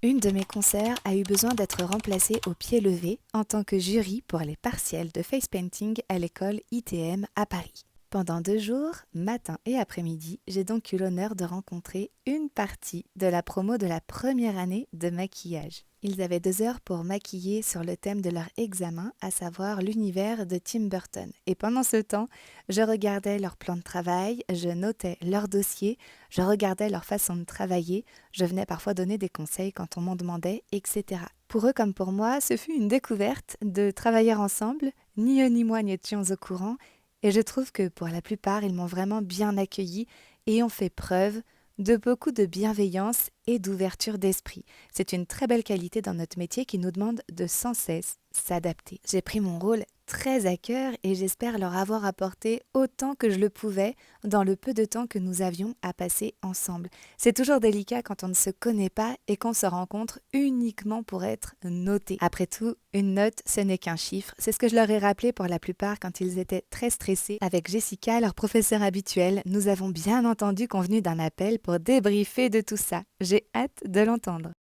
Une de mes concerts a eu besoin d'être remplacée au pied levé en tant que jury pour les partiels de face painting à l'école ITM à Paris. Pendant 2 jours, matin et après-midi, j'ai donc eu l'honneur de rencontrer une partie de la promo de la première année de maquillage. Ils avaient 2 heures pour maquiller sur le thème de leur examen, à savoir l'univers de Tim Burton. Et pendant ce temps, je regardais leur plan de travail, je notais leur dossier, je regardais leur façon de travailler, je venais parfois donner des conseils quand on m'en demandait, etc. Pour eux comme pour moi, ce fut une découverte de travailler ensemble. Ni eux ni moi n'étions au courant. Et je trouve que pour la plupart, ils m'ont vraiment bien accueilli et ont fait preuve de beaucoup de bienveillance et d'ouverture d'esprit. C'est une très belle qualité dans notre métier qui nous demande de sans cesse s'adapter. J'ai pris mon rôle très à cœur et j'espère leur avoir apporté autant que je le pouvais dans le peu de temps que nous avions à passer ensemble. C'est toujours délicat quand on ne se connaît pas et qu'on se rencontre uniquement pour être noté. Après tout, une note, ce n'est qu'un chiffre. C'est ce que je leur ai rappelé pour la plupart quand ils étaient très stressés. Avec Jessica, leur professeur habituel, nous avons bien entendu convenu d'un appel pour débriefer de tout ça. J'ai hâte de l'entendre.